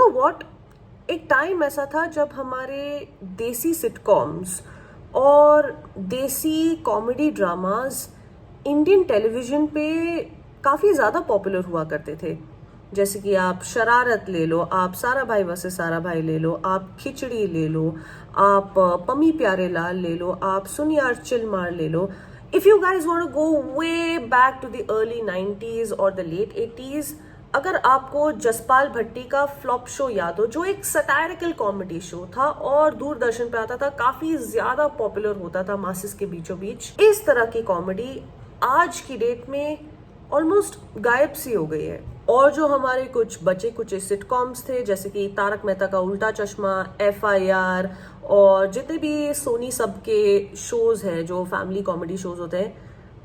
Know what, एक time ऐसा था जब हमारे देसी सिटकॉम्स और देसी कॉमेडी ड्रामास इंडियन टेलीविज़न पे काफ़ी ज़्यादा पॉपुलर हुआ करते थे। जैसे कि आप शरारत ले लो, आप सारा भाई वर्सेस सारा भाई ले लो, आप खिचड़ी ले लो, आप पमी प्यारे लाल ले लो, आप सुन यार चिल मार ले लो। If you guys want to go way back to the early 90s or the late 80s, अगर आपको जसपाल भट्टी का फ्लॉप शो याद हो, जो एक सटायरिकल कॉमेडी शो था और दूरदर्शन पे आता था, काफी ज्यादा पॉपुलर होता था मासिस के बीचों बीच, इस तरह की कॉमेडी आज की डेट में ऑलमोस्ट गायब सी हो गई है। और जो हमारे कुछ बचे कुछ सिटकॉम्स थे, जैसे कि तारक मेहता का उल्टा चश्मा, FIR और जितने भी सोनी सब के शोज हैं जो फैमिली कॉमेडी शोज होते हैं,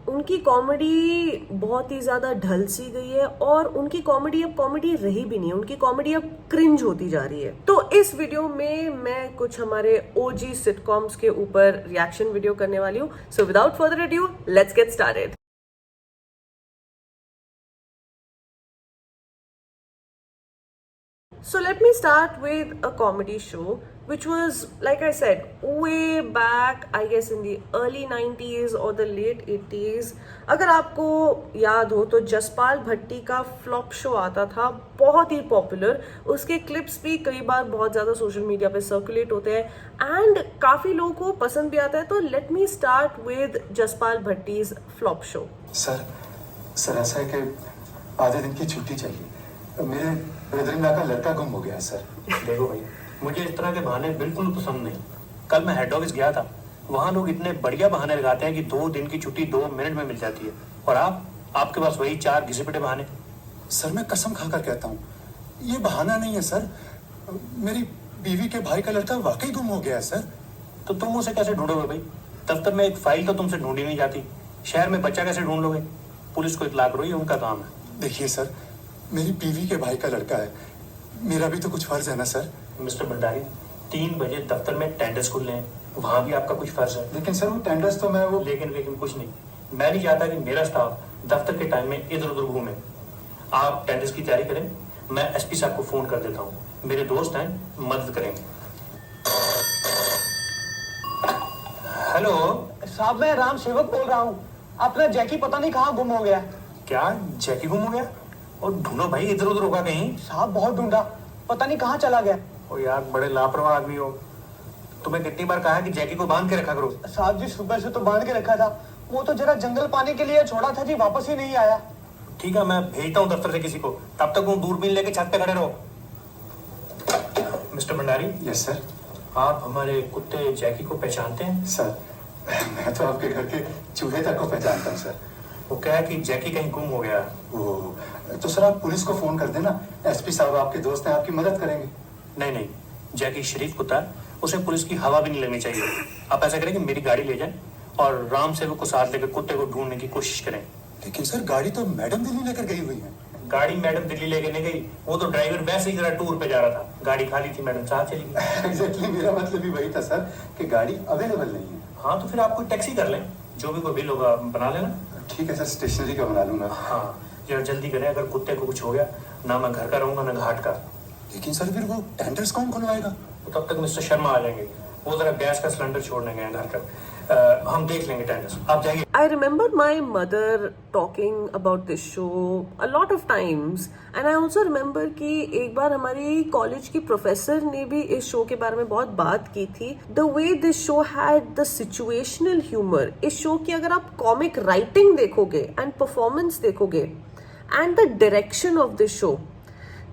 उनकी कॉमेडी बहुत ही ज़्यादा ढल सी गई है और उनकी कॉमेडी अब कॉमेडी रही भी नहीं है, उनकी कॉमेडी अब क्रिंज होती जा रही है। तो इस वीडियो में मैं कुछ हमारे OG सिटकॉम्स के ऊपर रिएक्शन वीडियो करने वाली हूँ। So without further adieu, let's get started. So let me start with a comedy show which was, like I said, way back, I guess in the early 90s or the late 80s. अगर आपको याद हो तो जसपाल भट्टी का flop show आता था, बहुत ही popular. उसके क्लिप्स भी कई बार बहुत ज़्यादा सोशल मीडिया पे सर्कुलेट होते हैं एंड काफ़ी लोगों को पसंद भी आता है। तो let me start with Jaspal Bhatti's flop show. Sir ऐसा है कि आधे दिन की छुट्टी चाहिए। मेरे ब्रदर-इन-लॉ का लड़का गुम हो गया है सर। देखो भाई, मुझे इस तरह के बहाने बिल्कुल पसंद नहीं। कल मैं हेड ऑफिस गया था, वहाँ लोग इतने बढ़िया बहाने लगाते हैं कि 2 दिन की छुट्टी 2 मिनट में मिल जाती है, और आपके पास वही 4 घिसे पिटे बहाने। सर मैं कसम खाकर कहता हूँ, ये बहाना नहीं है सर। मेरी बीवी के भाई का लड़का वाकई गुम हो गया है सर। तो तुम उसे कैसे ढूंढोगे भाई? दफ्तर में एक फाइल तो तुमसे ढूंढी नहीं जाती, शहर में बच्चा कैसे ढूंढ लोगे? पुलिस को इतला करो, ये उनका काम है। देखिए सर, मेरी बीवी के भाई का लड़का है, मेरा भी तो कुछ फर्ज है ना सर। मिस्टर भंडारी, 3 बजे दफ्तर में टेंडर्स खुलने हैं, वहाँ भी आपका कुछ फर्ज है। लेकिन सर वो टेंडर्स तो मैं वो लेकिन कुछ नहीं। मैं नहीं चाहता कि मेरा स्टाफ दफ्तर के टाइम में इधर उधर घूमे। आप टेंडर्स की तैयारी करें, मैं SP साहब को फोन कर देता हूँ, मेरे दोस्त हैं, मदद करेंगे। हेलो साहब, मैं राम सेवक बोल रहा हूँ। अपना जैकी पता नहीं कहाँ गुम हो गया। क्या जैकी गुम हो गया? और ढूंढो भाई, इधर उधर होगा कहीं। साहब बहुत ढूंढा, पता नहीं कहाँ चला गया। ओ यार, बड़े लापरवाह आदमी हो। तुम्हें कितनी बार कहा है कि जैकी को बांध के रखा करो? साहब जी, सुबह से तो बांध के रखा था, वो तो जरा जंगल पाने के लिए छोड़ा था जी, वापस ही नहीं आया। ठीक है, मैं भेजता हूँ दफ्तर से किसी को, तब तक वो दूरबीन लेके छत पे खड़े रहो। मिस्टर भंडारी। Yes sir. आप हमारे कुत्ते जैकी को पहचानते हैं? सर मैं तो आपके घर के चूहे तक को पहचानता हूँ सर। वो क्या है कि जैकी कहीं गुम हो गया। वो तो सर आप पुलिस को फोन कर देना, SP साहब आपके दोस्त हैं, आपकी मदद करेंगे। नहीं, जैकी शरीफ कुत्ता है, उसे पुलिस की हवा भी नहीं लगनी चाहिए। आप ऐसा करें कि मेरी गाड़ी ले जाएं और राम सेवक को साथ लेकर कुत्ते को ढूंढने की कोशिश करें। लेकिन सर गाड़ी तो मैडम दिल्ली लेकर गई हुई है। गाड़ी मैडम दिल्ली लेके नहीं गई, वो तो ड्राइवर वैसे ही जरा टूर पे जा रहा था, गाड़ी खाली थी, मैडम साथ चली गई। एग्जैक्टली मेरा मतलब भी वही था सर कि गाड़ी अवेलेबल नहीं है। हाँ, तो फिर आप कोई टैक्सी कर लें, जो भी कोई बिल होगा बना लेना। ठीक है सर, स्टेशनरी का बना लूंगा। हाँ, जरा जल्दी करें, अगर कुत्ते को कुछ हो गया, ना मैं घर का रहूंगा ना घाट का। लेकिन सर फिर वो टेंडर्स कौन खुलवाएगा? तो तब तक मिस्टर शर्मा आ जाएंगे, वो जरा गैस का सिलेंडर छोड़ने गए घर का। हम देख लेंगे टेंडर्स, आप जाइए। I remember my mother talking about this show a lot of times, and I also remember कि एक बार हमारी कॉलेज की प्रोफेसर ने भी इस शो के बारे में बहुत बात की थी। The way this show had the situational humor, इस शो की अगर आप कॉमिक राइटिंग देखोगे एंड परफॉर्मेंस देखोगे and the direction of this show,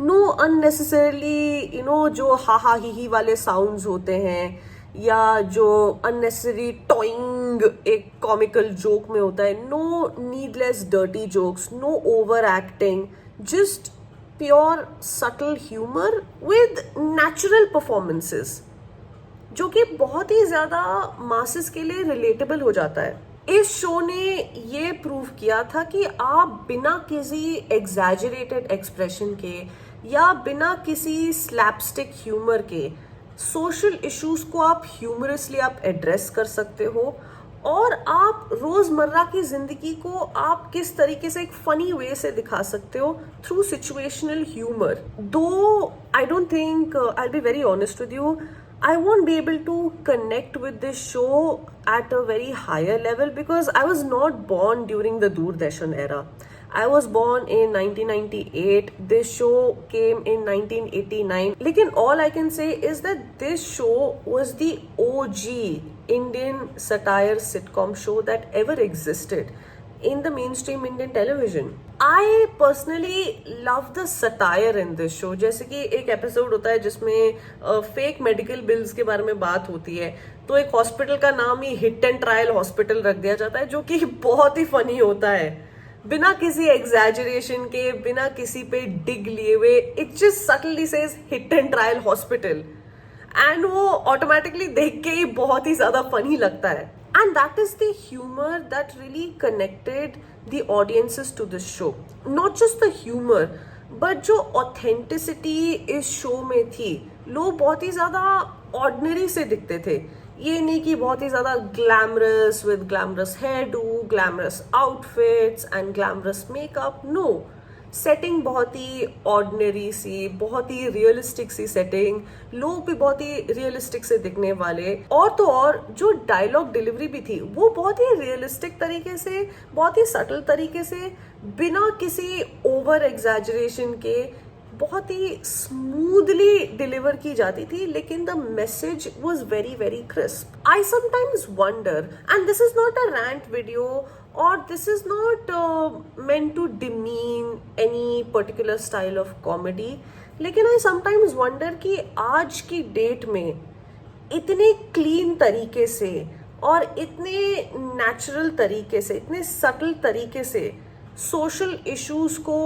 no unnecessarily जो हा ही वाले साउंड्स होते हैं या जो अननेसेसरी टॉइंग एक कॉमिकल जोक में होता है, no needless dirty jokes, no over acting, just pure subtle humour with natural performances, जो कि बहुत ही ज़्यादा मासेस के लिए रिलेटेबल हो जाता है। इस शो ने ये प्रूव किया था कि आप बिना किसी एग्जैजरेटेड एक्सप्रेशन के या बिना किसी स्लैपस्टिक ह्यूमर के सोशल इश्यूज को आप ह्यूमरसली आप एड्रेस कर सकते हो और आप रोजमर्रा की जिंदगी को आप किस तरीके से एक फनी वे से दिखा सकते हो through situational humour. Though I don't think, I will be very honest with you, I won't be able to connect with this show at a very higher level because I was not born during the Doordarshan era. I was born in 1998. This show came in 1989. लेकिन all I can say is that this show was the OG Indian satire sitcom show that ever existed in the mainstream Indian television. I personally love the satire in this show. जैसे कि एक episode होता है जिसमें fake medical bills के बारे में बात होती है, तो एक हॉस्पिटल का नाम ही हिट एंड ट्रायल हॉस्पिटल रख दिया जाता है, जो कि बहुत ही फनी होता है, बिना किसी एग्जैजरेशन के, बिना किसी पे डिग लिए हुए. It just subtly says hit and trial hospital, and वो ऑटोमेटिकली देख के ही बहुत ही ज्यादा फनी लगता है. And that is the humor that really connected the audiences to this show. Not just the humor, but जो authenticity इस show में थी. लोग बहुत ही ज़्यादा ordinary से दिखते थे. ये नहीं कि बहुत ही ज़्यादा glamorous with glamorous hairdo, glamorous outfits and glamorous makeup. No. Setting बहुत ही ऑर्डिनरी सी, बहुत ही रियलिस्टिक सी सेटिंग, लोग भी बहुत ही रियलिस्टिक से दिखने वाले, और तो और जो डायलॉग डिलीवरी भी थी वो बहुत ही रियलिस्टिक तरीके से, बहुत ही सटल तरीके से, बिना किसी ओवर एग्जैजरेशन के बहुत ही स्मूथली डिलीवर की जाती थी. लेकिन the message was very very crisp. I sometimes wonder, and this is not a rant video or this is not meant to demean any particular style of comedy, लेकिन I sometimes wonder कि आज की date में इतने clean तरीके से और इतने नेचुरल तरीके से, इतने सटल तरीके से सोशल इश्यूज को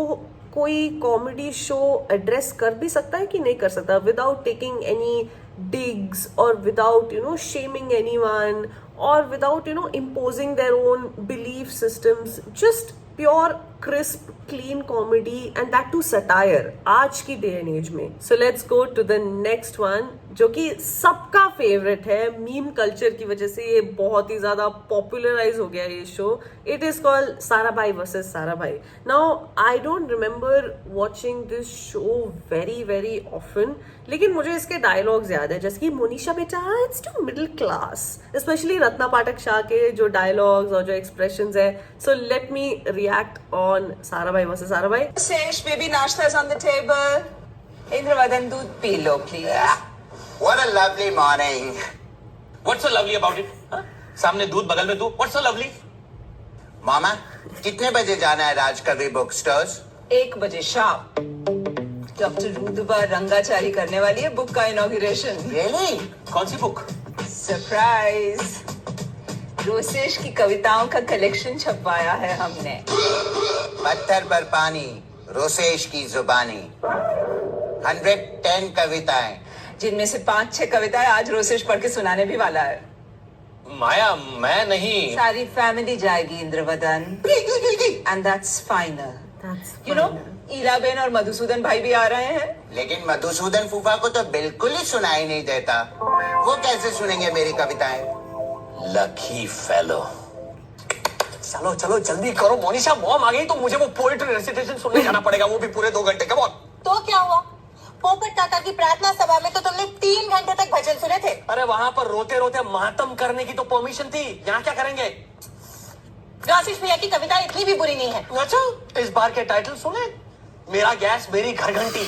कोई कॉमेडी शो एड्रेस कर भी सकता है कि नहीं कर सकता, without taking any digs or without shaming anyone or without imposing their own belief systems. Just pure crisp clean comedy, and that too satire आज की day and age में. So let's go to the next one, जो कि सबका favourite है. Meme culture की वजह से ये बहुत ही ज्यादा पॉपुलराइज हो गया ये show. It is called Sarabhai versus Sarabhai. Now I don't remember watching this show very very often, लेकिन मुझे इसके डायलॉग्स याद है, जैसे कि मोनिशा बेटा it's too middle class, specially Ratna Pathak Shah के जो डायलॉग्स और जो एक्सप्रेशंस है. So let me react on Sarabhai versus Sarabhai. Sesh, baby, nashta is on the table. Indravadan, दूध पी लो, please. What a lovely morning. What's so lovely about it? हाँ? सामने दूध, बगल में दूध. What's so lovely? मामा, कितने बजे जाना है राजकवि बुक स्टोर्स? 1 बजे शाम. डॉक्टर रुदबा रंगाचारी करने वाली है बुक का इनॉग्रेशन. Really? कौन सी बुक? सरप्राइज. रोसेश की कविताओं का कलेक्शन छपवाया है हमने. पत्थर पर पानी, रोसेश की जुबानी. 110 कविताएं. जिनमें से 5-6 कविताएं आज रोसेश पढ़ के सुनाने भी वाला है. माया, मैं नहीं. सारी फैमिली जाएगी Indravadan. And that's final. You know, Ilaben और मधुसूदन भाई भी आ रहे हैं. लेकिन मधुसूदन फूफा को तो बिल्कुल ही सुनाई नहीं देता. वो कैसे सुनेंगे मेरी कविताएं? Lucky fellow. चलो चलो जल्दी करो, मोनिशा मॉम आ गई तो मुझे वो पोएट्री रेसिटेशन सुनने जाना पड़ेगा, वो भी पूरे 2 घंटे. Come on. तो क्या हुआ? पोपट काका की प्रार्थना सभा में तो तुमने 3 घंटे तक भजन सुने थे. अरे वहाँ पर रोते रोते मातम करने की तो परमिशन थी, यहाँ क्या करेंगे? आशीष भैया की कविता इतनी भी बुरी नहीं है. अच्छा, इस बार के टाइटल सुने? मेरा गैस मेरी घर घंटी,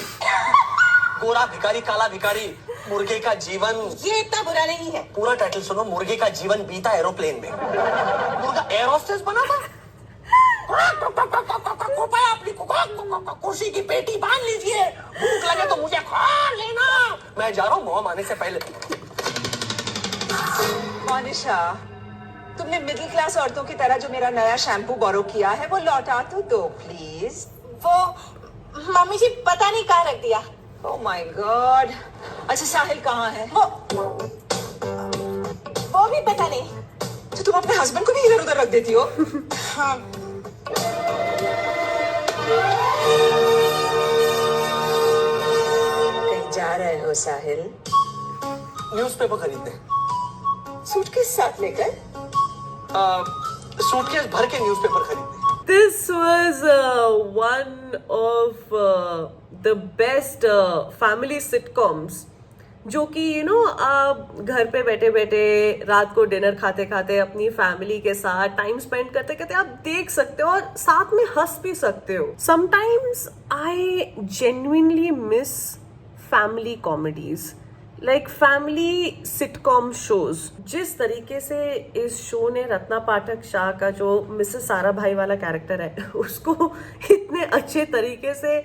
गोरा भिखारी काला भिखारी, मुर्गे का जीवन. ये इतना बुरा नहीं है. पूरा टाइटल सुनो. मुर्गे का जीवन बीता एरोप्लेन में. मुर्गा एयर होस्टेस बना था. कृपया अपनी कुर्सी की पेटी बांध लीजिए, भूख लगे तो मुझे खा लेना. मैं जा रहा हूँ मॉम आने से पहले. मोनिशा, तुमने मिडिल क्लास औरतों की तरह जो मेरा नया शैम्पू बोरो किया है वो लौटा तो दो प्लीज. वो मम्मी जी पता नहीं कहाँ रख दिया. Oh my God. अच्छा, साहिल कहाँ है? वो भी पता नहीं. तो तुम अपने हस्बैंड को भी इधर उधर रख देती हो. हाँ. कहीं जा रहे हो साहिल? न्यूज़पेपर खरीदने. सूटकेस साथ लेकर? सूटकेस भर के न्यूज़पेपर खरीदने। This was one of the best family sitcoms जो कि आप घर पे बैठे बैठे रात को डिनर खाते खाते अपनी फैमिली के साथ टाइम स्पेंड करते करते आप देख सकते हो और साथ में हंस भी सकते हो. Sometimes I genuinely miss family comedies, like family sitcom shows. जिस तरीके से इस शो ने रत्ना पाठक शाह का जो मिसेस साराभाई वाला कैरेक्टर है उसको इतने अच्छे तरीके से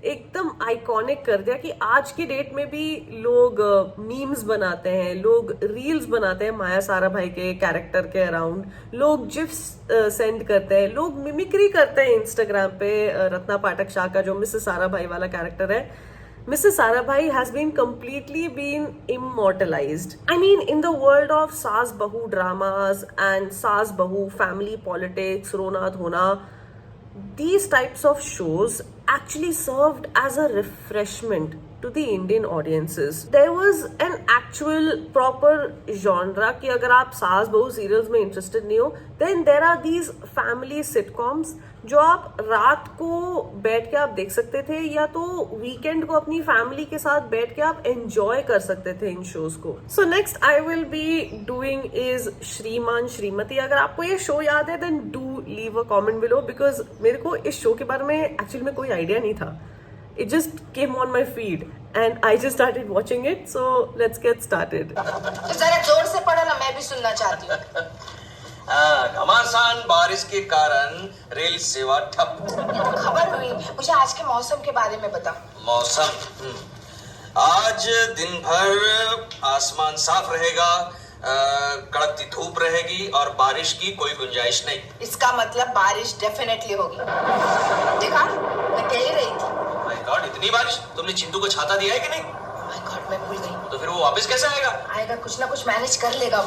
एकदम आइकॉनिक कर दिया कि आज की डेट में भी लोग मीम्स बनाते हैं, लोग रील्स बनाते हैं माया साराभाई के कैरेक्टर के अराउंड, लोग जिफ्स सेंड करते हैं, लोग मिमिक्री करते हैं इंस्टाग्राम पे रत्ना पाठक शाह का जो मिसेस साराभाई वाला कैरेक्टर है. Mrs. Sarabhai has been completely immortalized. I mean, in the world of Saas Bahu dramas and Saas Bahu family politics, Rona Dhona, these types of shows actually served as a refreshment to the Indian audiences. There was an actual proper genre कि अगर आप सास बहू serials में interested नहीं हो, then there are these family sitcoms जो आप रात को बैठ के आप देख सकते थे या तो वीकेंड को अपनी फैमिली के साथ बैठ के आप एंजॉय कर सकते थे इन शोज को. So next I will be doing is Shriman Shrimati. अगर आपको ये शो याद है then do leave a comment below, because मेरे को इस शो के बारे में एक्चुअली में कोई आइडिया नहीं था. It just came on my feed and I just started watching it. So let's get started. तो जरा जोर से पढ़ो ना, मैं भी सुनना चाहती हूँ. घमासान बारिश के कारण रेल सेवा ठप. ये तो खबर हुई, मुझे आज के मौसम के बारे में बता. मौसम आज दिन भर आसमान साफ रहेगा, कड़कती धूप रहेगी और बारिश की कोई गुंजाइश नहीं. इसका मतलब बारिश डेफिनेटली होगी. देखा, मैं कह ही रही थी. माय गॉड, इतनी बारिश. तुमने चिंटू को छाता दिया है कि नहीं? माय गॉड, मैं भूल गई. तो फिर वो वापस कैसे आएगा? आएगा, कुछ ना कुछ मैनेज कर लेगा.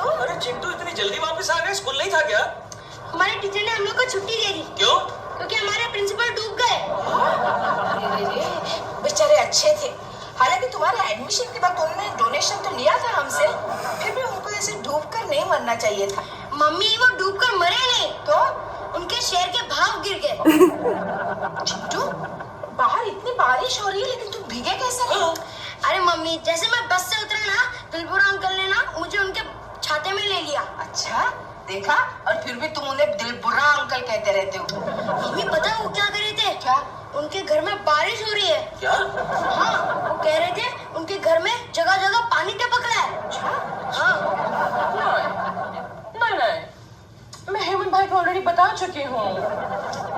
अरे चिंटू इतनी जल्दी वापस आ गए? स्कूल नहीं था क्या? हमारे टीचर ने हम लोग को छुट्टी दे दी क्यों? क्योंकि हमारे प्रिंसिपल डूब गए. बेचारे अच्छे थे. हालांकि तुम्हारे एडमिशन के बाद उन्होंने डोनेशन तो लिया था हमसे, फिर भी उनको ऐसे डूब कर नहीं मरना चाहिए था. मम्मी वो डूब कर मरे नहीं, तो उनके शेयर के भाव गिर गए. चिंटू, बाहर इतनी बारिश हो रही है लेकिन तुम भीगे कैसे हो? अरे मम्मी, जैसे मैं बस से उतरा ना, दिलपुरा अंकल ने ना मुझे उनके छाते में ले लिया. अच्छा, देखा, और फिर भी तुम उन्हें दिलबुरा अंकल कहते रहते हो. मम्मी पता है वो क्या कर रहे थे? क्या? उनके घर में बारिश हो रही है. क्या? हाँ, वो कह रहे थे उनके घर में जगह जगह पानी टपक रहा है. अच्छा, हाँ. नहीं, मैं हेमंत भाई को ऑलरेडी बता चुकी हूँ.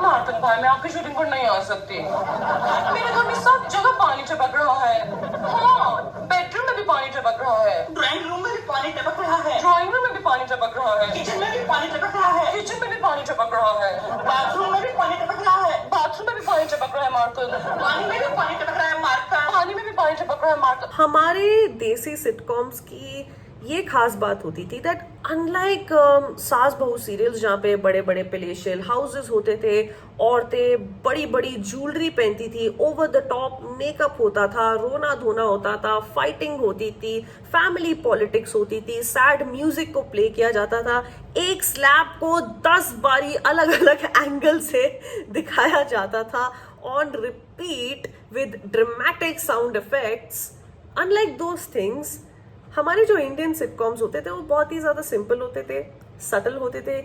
मार्तन भाई, मैं आपकी शूटिंग पर नहीं आ सकती. मेरे घर में सब जगह पानी टपक रहा है. हाँ, बेडरूम में भी पानी टपक रहा है, ड्राइंग रूम में भी पानी टपक रहा है, ड्राइंग रूम में भी पानी टपक रहा है, किचन में भी पानी टपक रहा है, किचन में भी पानी टपक रहा है, बाथरूम में भी पानी टपक रहा है, बाथरूम में भी पानी टपक रहा है मार्तन, पानी में भी पानी टपक रहा है मार्तन, पानी में भी पानी टपक रहा है मार्तन. हमारे देसी सिटकॉम्स की ये खास बात होती थी दैट अनलाइक सास बहू सीरियल्स जहाँ पे बड़े बड़े पैलेशियल हाउसेस होते थे, औरतें बड़ी बड़ी ज्वेलरी पहनती थी, ओवर द टॉप मेकअप होता था, रोना धोना होता था, फाइटिंग होती थी, फैमिली पॉलिटिक्स होती थी, सैड म्यूजिक को प्ले किया जाता था, एक स्लैब को 10 बारी अलग अलग एंगल से दिखाया जाता था on repeat with dramatic sound effects. Unlike those things, हमारे जो इंडियन सिटकॉम्स होते थे वो बहुत ही ज्यादा सिंपल होते थे, सटल होते थे,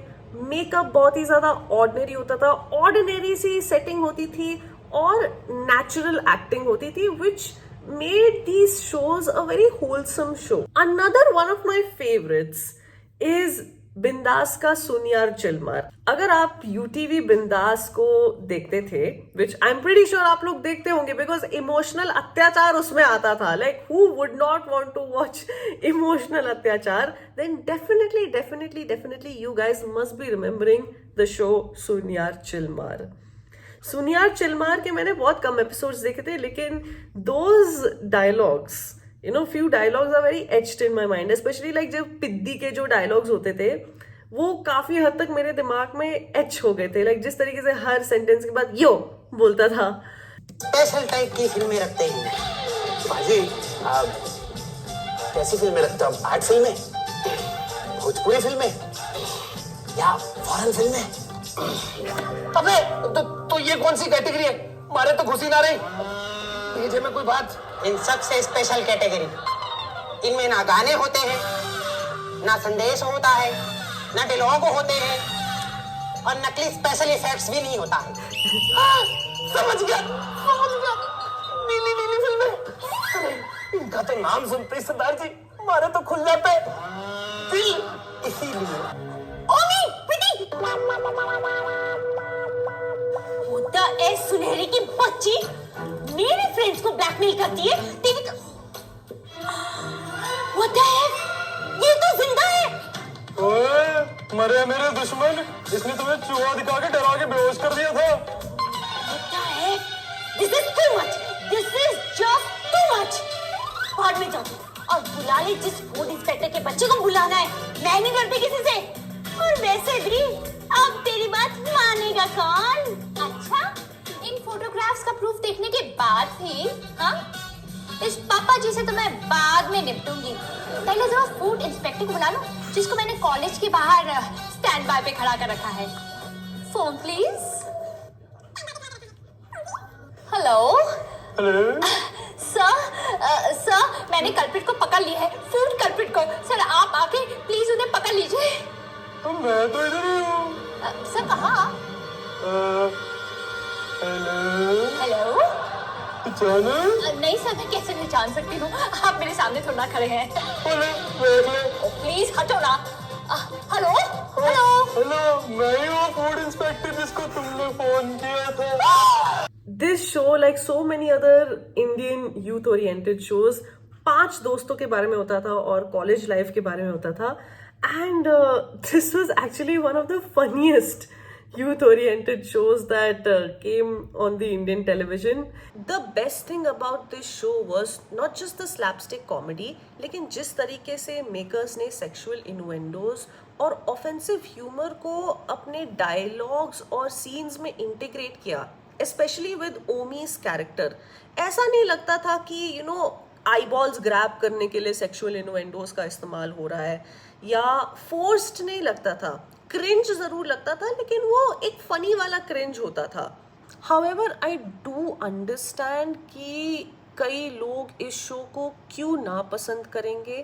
मेकअप बहुत ही ज्यादा ऑर्डिनरी होता था, ऑर्डिनरी सी सेटिंग होती थी और नेचुरल एक्टिंग होती थी, which made these shows a very wholesome show. Another one of my favorites is बिंदास का सुनियार चिलमार. अगर आप यूटीवी बिंदास को देखते थे, विच आई एम प्रीटी श्योर आप लोग देखते होंगे बिकॉज इमोशनल अत्याचार उसमें आता था. Like who would not want to watch emotional Atyachar? Then definitely you guys must be remembering the show Sun Yaar Chill Maar. Sun Yaar Chill Maar के मैंने बहुत कम एपिसोड्स देखे थे, लेकिन those dialogues, few dialogues are very etched in my mind, especially like जब पिद्दी के जो dialogues होते थे वो काफी हद तक मेरे दिमाग में एच हो गए थे. जिस तरीके से हर सेंटेंस के बाद यो बोलता था. स्पेशल टाइप की फिल्में रखते हैं भाजी. कैसी फिल्में रखते हो? आर्ट फिल्में? भोजपुरी फिल्में या फॉरेन फिल्में? अबे तो ये कौन सी कैटेगरी है? मारे तो घुसी ना रही। भेजे में कोई बात? इन सबसे स्पेशल कैटेगरी। इनमें ना गाने होते हैं, ना संदेश होता है, ना डिलॉग होते हैं और नकली स्पेशल इफेक्ट्स भी नहीं होता है। समझ गया। नीली नीली फिल्में। अरे इनका तो नाम सुनते ही सरदार जी मारे तो खुल जाते दिल। इसीलिए ओमी बेटी होता है सुनहरे की बच्ची मेरे फ्रेंड्स को ब्लैकमेल करती है टीवी का। What the heck? ये तो जिंदा है। ओए मरे मेरे दुश्मन, इसने तुम्हें चूहा दिखा के डरा के बेहोश कर दिया था। What the heck? This is too much. This is just too much. भाड़ में जाओ और बुला ले जिस फूड इंस्पेक्टर के बच्चे को बुलाना है। मैं नहीं डरती किसी से। और वैसे भी अब तेरी बात मानेगा कौन? अच्छा, इन फोटोग्राफ्स का प्रूफ देखने के बाद भी हाँ? इस पापा जी से तो मैं बाद में निपटूंगी। पहले जरा फूड इंस्पेक्टर को बुला लो जिसको मैंने कॉलेज के बाहर स्टैंड बाय पे खड़ा कर रखा है। Phone please. Hello hello sir मैंने कल्प्रिट को पकड़ लिया है, फूड कल्प्रिट को। सर आप आके प्लीज उन्हें पकड़ लीजिए। तो मैं तो इधर ही हूँ। सर कहाँ? हेलो जाना? नहीं सर मैं कैसे नहीं जान सकती हूँ, आप मेरे सामने थोड़ा खड़े हैं। प्लीज हटो ना। हेलो हेलो हेलो मैं ही वो फूड इंस्पेक्टर जिसको तुमने फोन किया था। This show, like so many other Indian youth oriented shows, 5 दोस्तों के बारे में होता था और कॉलेज लाइफ के बारे में होता था। And this was actually one of the funniest youth oriented shows that came on the Indian television. The best thing about this show was not just the slapstick comedy, लेकिन जिस तरीके से makers ने sexual innuendos और offensive humor को अपने dialogues और scenes में integrate किया, especially with Omi's character. ऐसा नहीं लगता था कि you know eyeballs grab करने के लिए sexual innuendos का इस्तेमाल हो रहा है, या forced नहीं लगता था। क्रिंज जरूर लगता था लेकिन वो एक फनी वाला क्रिंज होता था। However, I do understand कि कई लोग इस शो को क्यों ना पसंद करेंगे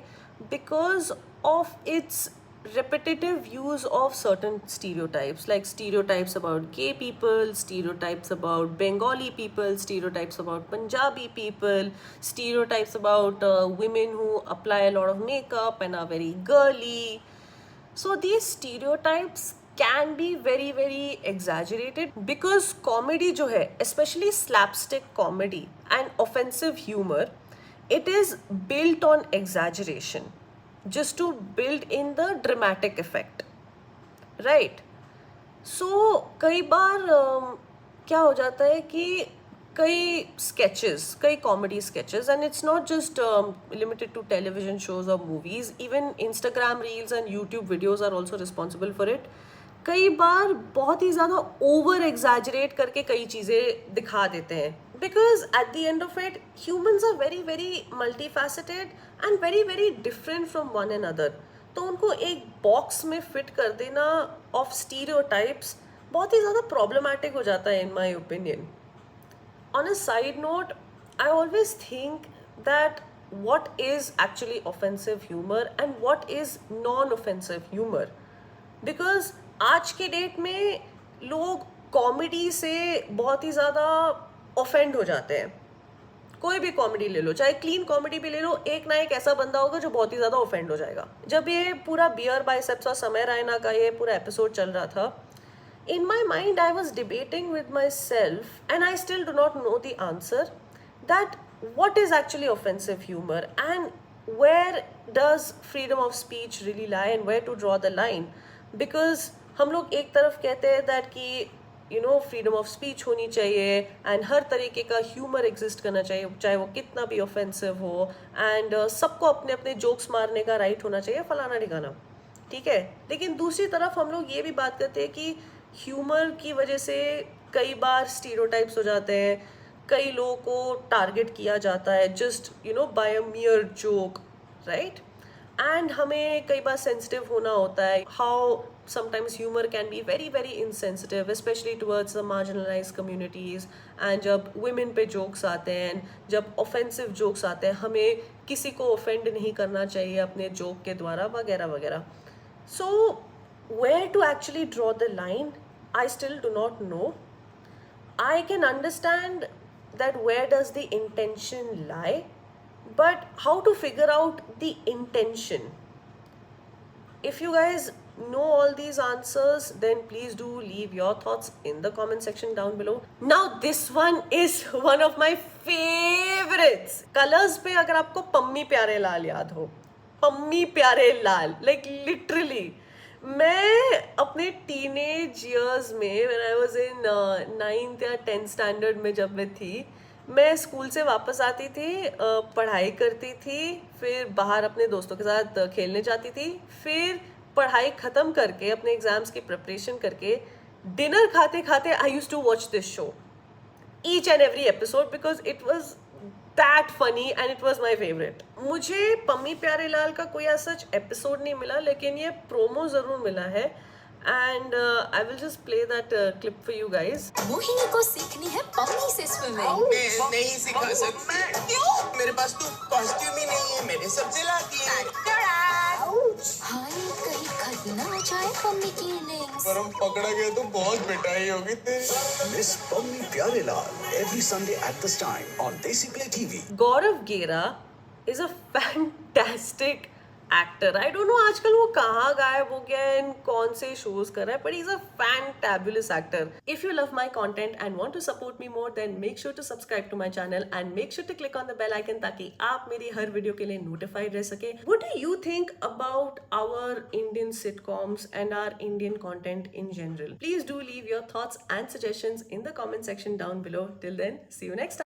because of its repetitive use of certain stereotypes, like stereotypes about gay people, stereotypes about Bengali people, stereotypes about Punjabi people, stereotypes about women who apply a lot of makeup and are very girly. So these stereotypes can be very very exaggerated because comedy जो है, especially slapstick comedy and offensive humor, it is built on exaggeration just to build in the dramatic effect, right? So कई बार क्या हो जाता है कि कई sketches, कई comedy sketches, and it's not just limited to television shows or movies, even Instagram reels and YouTube videos are also responsible for it. कई बार बहुत ही ज़्यादा over exaggerate करके कई चीज़ें दिखा देते हैं because at the end of it humans are very very multifaceted and very very different from one another. तो उनको एक box में fit कर देना of stereotypes बहुत ही ज़्यादा problematic हो जाता है in my opinion. On a side note, I always think that what is actually offensive humor and what is non-offensive humor, because आज के डेट में लोग कॉमेडी से बहुत ही ज़्यादा ऑफेंड हो जाते हैं। कोई भी कॉमेडी ले लो, चाहे क्लीन कॉमेडी भी ले लो, एक ना एक ऐसा बंदा होगा जो बहुत ही ज़्यादा ऑफेंड हो जाएगा। जब ये पूरा बियर बाइसेप्स और समय रैना का ये पूरा एपिसोड चल रहा था, in my mind I was debating with myself and I still do not know the answer that what is actually offensive humor and where does freedom of speech really lie and where to draw the line, because हम लोग एक तरफ कहते हैं that कि you know freedom of speech होनी चाहिए and हर तरीके का humor exist करना चाहिए, चाहे वो कितना भी offensive हो, and सबको अपने अपने jokes मारने का right होना चाहिए, फलाना ठिकाना, ठीक है। लेकिन दूसरी तरफ हम लोग ये भी बात करते हैं कि ह्यूमर की वजह से कई बार स्टीरियोटाइप्स हो जाते हैं, कई लोगों को टारगेट किया जाता है just you know by a mere joke, right? And हमें कई बार सेंसिटिव होना होता है. How sometimes humor can be very very insensitive, especially towards the marginalized communities. and जब women पे jokes आते हैं, जब offensive jokes आते हैं, हमें किसी को offend नहीं करना चाहिए अपने joke के द्वारा वगैरह वगैरह. So where to actually draw the line, I still do not know. I can understand that where does the intention lie, but how to figure out the intention? If you guys know all these answers, then please do leave your thoughts in the comment section down below. Now this one is one of my favorites. Colors पे अगर आपको पम्मी प्यारे लाल याद हो, पम्मी प्यारे लाल, like literally मैं अपने teenage years में when I was in 9th या 10th स्टैंडर्ड में जब मैं थी, मैं स्कूल से वापस आती थी, पढ़ाई करती थी, फिर बाहर अपने दोस्तों के साथ खेलने जाती थी, फिर पढ़ाई ख़त्म करके अपने एग्ज़ाम्स की प्रिपरेशन करके डिनर खाते खाते I used to watch this show each and every episode because it was that funny and it was my favourite. मुझे पम्मी प्यारे लाल का कोई ऐसा सच एपिसोड नहीं मिला, लेकिन ये प्रोमो ज़रूर मिला है and I will just play that clip for you guys. Mohini को सीखनी है पम्मी से स्विमिंग. मैं नहीं सिखा सकती. क्यों? मेरे पास तो कॉस्ट्यूम ही नहीं है, मैंने सब जलाती है. हाय कहीं खत्म ना हो जाए पम्मी की इनिंग्स. पर हम पकड़ा गए तो बहुत पिटाई होगी तेरी. Miss Pommi Pyarelal every Sunday at this time on Desi Play TV. गौरव गेरा is a fantastic actor. I don't know आजकल वो कहाँ गायब हो गया है, कौन से shows कर रहा है, but he's a fantabulous actor. If you love my content and want to support me more, then make sure to subscribe to my channel and make sure to click on the bell icon ताकि आप मेरी हर video के लिए notified रह सके. What do you think about our Indian sitcoms and our Indian content in general? Please do leave your thoughts and suggestions in the comment section down below. Till then, see you next time.